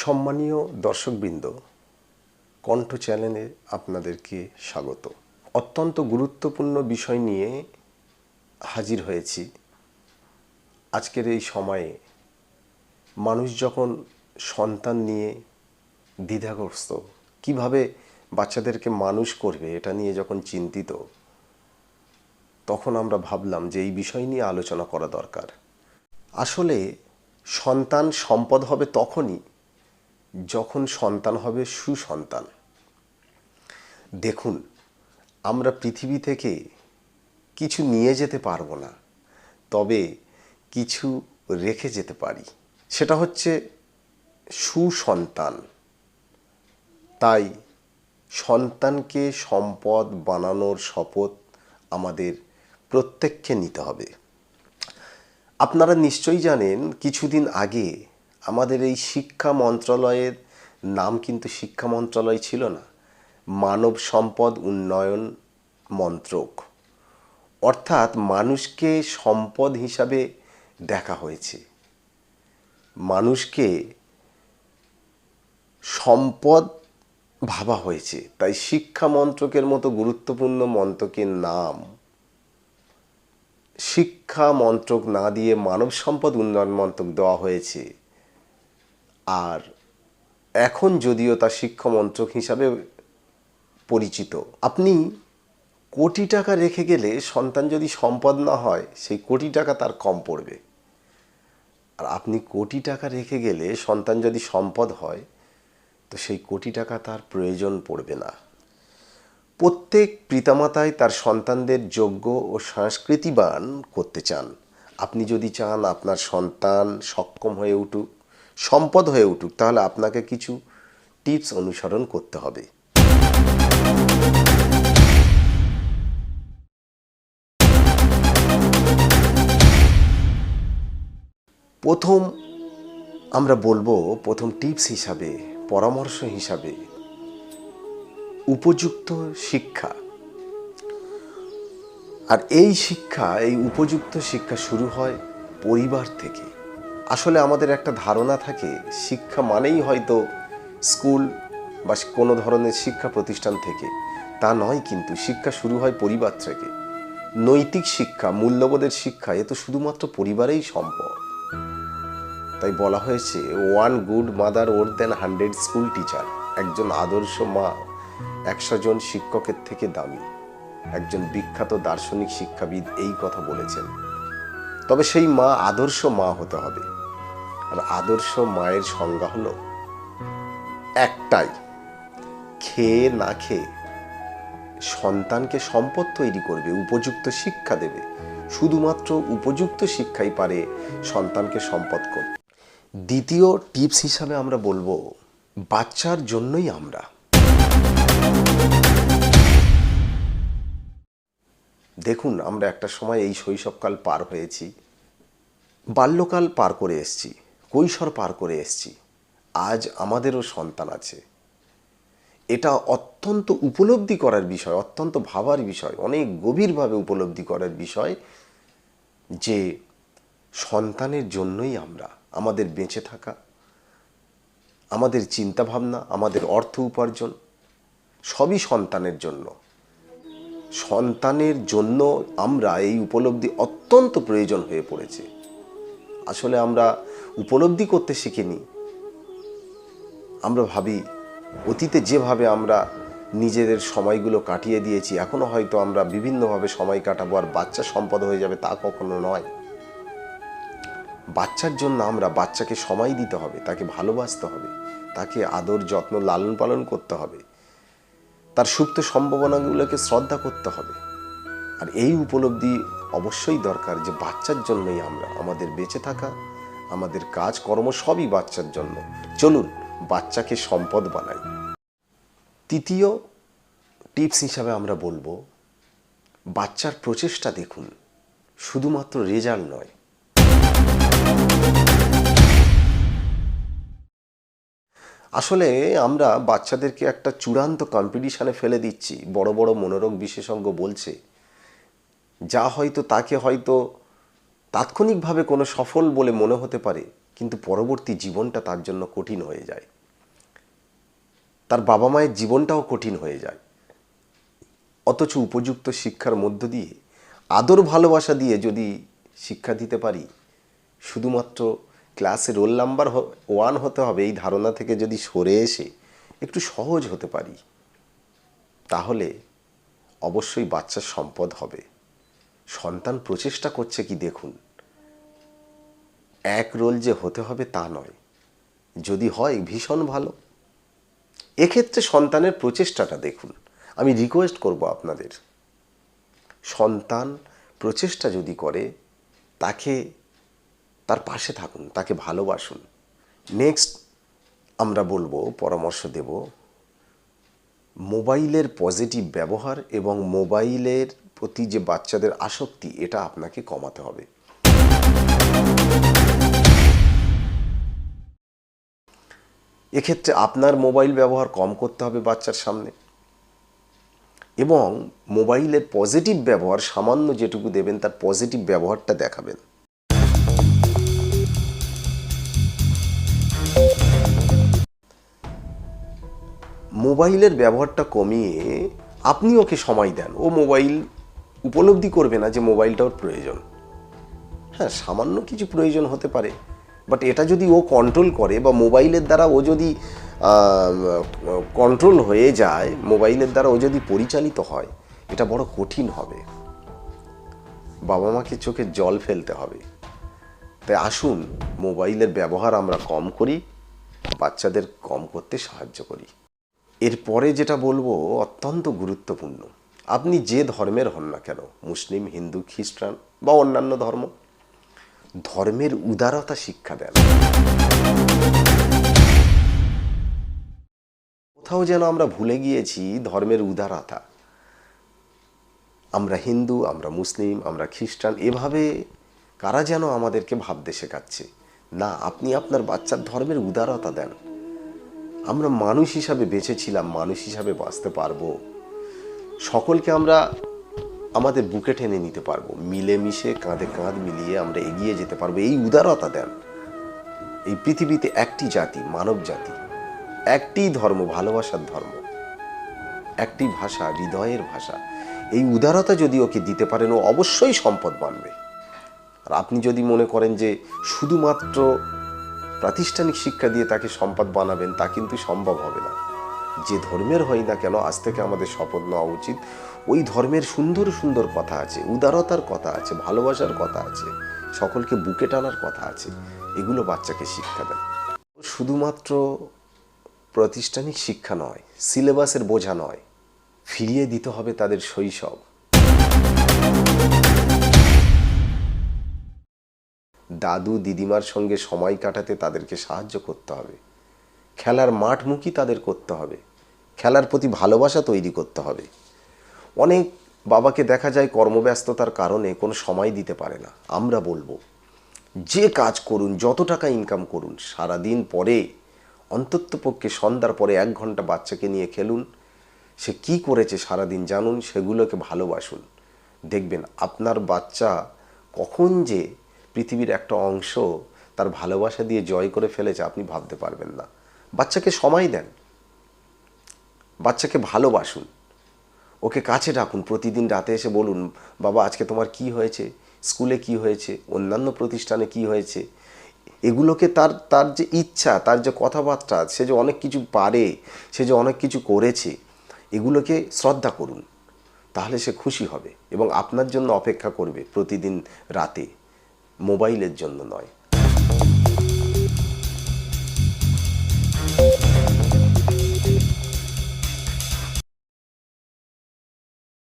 সম্মানীয় দর্শকবৃন্দ, কণ্ঠ চ্যানেলে আপনাদেরকে স্বাগত। অত্যন্ত গুরুত্বপূর্ণ বিষয় নিয়ে হাজির হয়েছি। আজকের এই সময়ে মানুষ যখন সন্তান নিয়ে দ্বিধাগ্রস্ত, কিভাবে বাচ্চাদেরকে মানুষ করবে এটা নিয়ে যখন চিন্তিত, তখন আমরা ভাবলাম যে এই বিষয় নিয়ে আলোচনা করা দরকার। আসলে সন্তান সম্পদ হবে তখনই যখন সন্তান হবে সুসন্তান। দেখুন, আমরা পৃথিবী থেকে কিছু নিয়ে যেতে পারবো না, তবে কিছু রেখে যেতে পারি। সেটা হচ্ছে সুসন্তান। তাই সন্তানকে সম্পদ বানানোর শপথ আমাদের প্রত্যেককে নিতে হবে। আপনারা নিশ্চয়ই জানেন, কিছুদিন আগে আমাদের এই শিক্ষা মন্ত্রণালয়ের নাম কিন্তু শিক্ষা মন্ত্রণালয় ছিল না, মানব সম্পদ উন্নয়ন মন্ত্রক। অর্থাৎ মানুষকে সম্পদ হিসাবে দেখা হয়েছে, মানুষকে সম্পদ ভাবা হয়েছে। তাই শিক্ষা মন্ত্রকের মতো গুরুত্বপূর্ণ মন্ত্রকের নাম শিক্ষা মন্ত্রক না দিয়ে মানব সম্পদ উন্নয়ন মন্ত্রক দেওয়া হয়েছে। আর এখন যদিও তা শিক্ষা মন্ত্রক হিসাবে পরিচিত। আপনি কোটি টাকা রেখে গেলে সন্তান যদি সম্পদ না হয়, সেই কোটি টাকা তার কম পড়বে। আর আপনি কোটি টাকা রেখে গেলে সন্তান যদি সম্পদ হয়, তো সেই কোটি টাকা তার প্রয়োজন পড়বে না। প্রত্যেক পিতামাতাই তার সন্তানদের যোগ্য ও সংস্কৃতিবান করতে চান। আপনি যদি চান আপনার সন্তান সক্ষম হয়ে উঠুক, সম্পদ হয়ে উঠুক, তাহলে আপনাকে কিছু টিপস অনুসরণ করতে হবে। প্রথম আমরা বলবো, প্রথম টিপস হিসাবে, পরামর্শ হিসাবে, উপযুক্ত শিক্ষা। আর এই শিক্ষা, এই উপযুক্ত শিক্ষা শুরু হয় পরিবার থেকে। আসলে আমাদের একটা ধারণা থাকে শিক্ষা মানেই হয়তো স্কুল বা কোনো ধরনের শিক্ষা প্রতিষ্ঠান থেকে। তা নয়, কিন্তু শিক্ষা শুরু হয় পরিবার থেকে। নৈতিক শিক্ষা, মূল্যবোধের শিক্ষা, এ তো শুধুমাত্র পরিবারেই সম্ভব। তাই বলা হয়েছে, ওয়ান গুড মাদার ওর দেন 100 স্কুল টিচার। একজন আদর্শ মা 100 জন শিক্ষকের থেকে দামি। একজন বিখ্যাত দার্শনিক শিক্ষাবিদ এই কথা বলেছেন। তবে সেই মা আদর্শ মা হতে হবে। আর আদর্শ মায়ের সংজ্ঞা হলো একটাই, খেয়ে না খেয়ে সন্তানকে সম্পদ তৈরি করবে, উপযুক্ত শিক্ষা দেবে। শুধুমাত্র উপযুক্ত শিক্ষাই পারে সন্তানকে সম্পদ করতে। দ্বিতীয় টিপস হিসাবে আমরা বলবো, বাচ্চার জন্যই আমরা। দেখুন, আমরা একটা সময় এই শৈশবকাল পার হয়েছি, বাল্যকাল পার করে এসেছি, কৈশোর পার করে এসেছি। আজ আমাদেরও সন্তান আছে। এটা অত্যন্ত উপলব্ধি করার বিষয়, অত্যন্ত ভাবার বিষয়, অনেক গভীরভাবে উপলব্ধি করার বিষয় যে সন্তানের জন্যই আমরা। আমাদের বেঁচে থাকা, আমাদের চিন্তাভাবনা, আমাদের অর্থ উপার্জন সবই সন্তানের জন্য। সন্তানের জন্য আমরা, এই উপলব্ধি অত্যন্ত প্রয়োজন হয়ে পড়েছে। আসলে আমরা উপলব্ধি করতে শিখিনি। আমরা ভাবি অতীতে যেভাবে আমরা নিজেদের সময়গুলো কাটিয়ে দিয়েছি, এখনও হয়তো আমরা বিভিন্নভাবে সময় কাটাবো আর বাচ্চা সম্পদ হয়ে যাবে, তা কখনো নয়। বাচ্চার জন্য আমরা, বাচ্চাকে সময় দিতে হবে, তাকে ভালোবাসতে হবে, তাকে আদর যত্ন লালন পালন করতে হবে, তার সুপ্ত সম্ভাবনাগুলোকে শ্রদ্ধা করতে হবে। আর এই উপলব্ধি অবশ্যই দরকার যে বাচ্চার জন্যই আমরা, আমাদের বেঁচে থাকা, আমাদের কাজ কর্ম সবই বাচ্চার জন্য। চলুন বাচ্চাকে সম্পদ বানাই। তৃতীয় টিপস হিসাবে আমরা বলবো, বাচ্চার প্রচেষ্টা দেখুন, শুধুমাত্র রেজাল্ট নয়। আসলে আমরা বাচ্চাদেরকে একটা চূড়ান্ত কম্পিটিশানে ফেলে দিচ্ছি। বড় বড় মনোরোগ বিশেষজ্ঞ বলছে, যা হয়তো তাকে হয়তো তাৎক্ষণিকভাবে কোনো সফল বলে মনে হতে পারে, কিন্তু পরবর্তী জীবনটা তার জন্য কঠিন হয়ে যায়, তার বাবা মায়ের জীবনটাও কঠিন হয়ে যায়। অথচ উপযুক্ত শিক্ষার মধ্য দিয়ে, আদর ভালোবাসা দিয়ে যদি শিক্ষা দিতে পারি, শুধুমাত্র ক্লাসে রোল নাম্বার 1 হতে হবে এই ধারণা থেকে যদি সরে এসে একটু সহজ হতে পারি, তাহলে অবশ্যই বাচ্চার সম্পদ হবে। সন্তান প্রচেষ্টা করছে কি দেখুন, এক রোল যে হতে হবে তা নয়, যদি হয় ভীষণ ভালো। এক্ষেত্রে সন্তানের প্রচেষ্টাটা দেখুন। আমি রিকোয়েস্ট করব আপনাদের, সন্তান প্রচেষ্টা যদি করে তাকে, তার পাশে থাকুন, তাকে ভালোবাসুন। নেক্সট আমরা বলবো, পরামর্শ দেব, মোবাইলের পজিটিভ ব্যবহার এবং মোবাইলের প্রতি যে বাচ্চাদের আসক্তি, এটা আপনাকে কমাতে হবে। এক্ষেত্রে আপনার মোবাইল ব্যবহার কম করতে হবে বাচ্চার সামনে, এবং মোবাইলের পজিটিভ ব্যবহার সামান্য যেটুকু দেবেন তার পজিটিভ ব্যবহারটা দেখাবেন। মোবাইলের ব্যবহারটা কমিয়ে আপনি ওকে সময় দেন, ও মোবাইল উপলব্ধি করবে না যে মোবাইলটা ওর প্রয়োজন। হ্যাঁ, সামান্য কিছু প্রয়োজন হতে পারে, বাট এটা যদি ও কন্ট্রোল করে বা মোবাইলের দ্বারা ও যদি কন্ট্রোল হয়ে যায়, মোবাইলের দ্বারা ও যদি পরিচালিত হয়, এটা বড় কঠিন হবে। বাবা মাকে চোখে জল ফেলতে হবে। তাই আসুন মোবাইলের ব্যবহার আমরা কম করি, বাচ্চাদের কম করতে সাহায্য করি। এরপরে যেটা বলবো অত্যন্ত গুরুত্বপূর্ণ, আপনি যে ধর্মের হন না কেন, মুসলিম, হিন্দু, খ্রিস্টান বা অন্যান্য ধর্ম, ধর্মের উদারতা শিক্ষা দেন। কোথাও যেন আমরা ভুলে গিয়েছি ধর্মের উদারতা। আমরা হিন্দু, আমরা মুসলিম, আমরা খ্রিস্টান, এভাবে কারা যেন আমাদেরকে ভাবতে শেখাচ্ছে। না, আপনি আপনার বাচ্চার ধর্মের উদারতা দেন। আমরা মানুষ হিসাবে বেঁচেছিলাম, মানুষ হিসাবে বাঁচতে পারবো, সকলকে আমরা আমাদের বুকে টেনে নিতে পারবো, মিলেমিশে কাঁধে কাঁধ মিলিয়ে আমরা এগিয়ে যেতে পারবো, এই উদারতা দেন। এই পৃথিবীতে একটি জাতি, মানব জাতি, একটি ধর্ম, ভালোবাসার ধর্ম, একটি ভাষা, হৃদয়ের ভাষা। এই উদারতা যদি ওকে দিতে পারেন, ও অবশ্যই সম্পদ বানবে। আর আপনি যদি মনে করেন যে শুধুমাত্র প্রাতিষ্ঠানিক শিক্ষা দিয়ে তাকে সম্পদ বানাবেন, তা কিন্তু সম্ভব হবে না। যে ধর্মের হয় না কেন, আজ থেকে আমাদের শপথ নেওয়া উচিত, ওই ধর্মের সুন্দর সুন্দর কথা আছে, উদারতার কথা আছে, ভালোবাসার কথা আছে, সকলকে বুকে টানার কথা আছে, এগুলো বাচ্চাকে শিক্ষা দেন। শুধুমাত্র প্রাতিষ্ঠানিক শিক্ষা নয়, সিলেবাসের বোঝা নয়, ফিরিয়ে দিতে হবে তাদের শৈশব। দাদু দিদিমার সঙ্গে সময় কাটাতে তাদেরকে সাহায্য করতে হবে, খেলার মাঠমুখী তাদের করতে হবে, খেলার প্রতি ভালোবাসা তৈরি করতে হবে। অনেক বাবাকে দেখা যায় কর্মব্যস্ততার কারণে কোনো সময় দিতে পারে না। আমরা বলবো, যে কাজ করুন, যত টাকা ইনকাম করুন, সারাদিন পরে অন্ততপক্ষে সন্ধ্যার পরে 1 ঘন্টা বাচ্চাকে নিয়ে খেলুন। সে কি করেছে সারাদিন জানুন, সেগুলোকে ভালোবাসুন। দেখবেন আপনার বাচ্চা কখন যে পৃথিবীর একটা অংশ তার ভালোবাসা দিয়ে জয় করে ফেলেছে আপনি ভাবতে পারবেন না। বাচ্চাকে সময় দেন, বাচ্চাকে ভালোবাসুন, ওকে কাছে ডাকুন, প্রতিদিন রাতে এসে বলুন, বাবা আজকে তোমার কি হয়েছে, স্কুলে কি হয়েছে, অন্যান্য প্রতিষ্ঠানে কি হয়েছে। এগুলোকে তার যে ইচ্ছা, তার যে কথাবার্তা, সে যে অনেক কিছু পারে, সে যে অনেক কিছু করেছে, এগুলোকে শ্রদ্ধা করুন। তাহলে সে খুশি হবে এবং আপনার জন্য অপেক্ষা করবে প্রতিদিন রাতে, মোবাইলের জন্য নয়।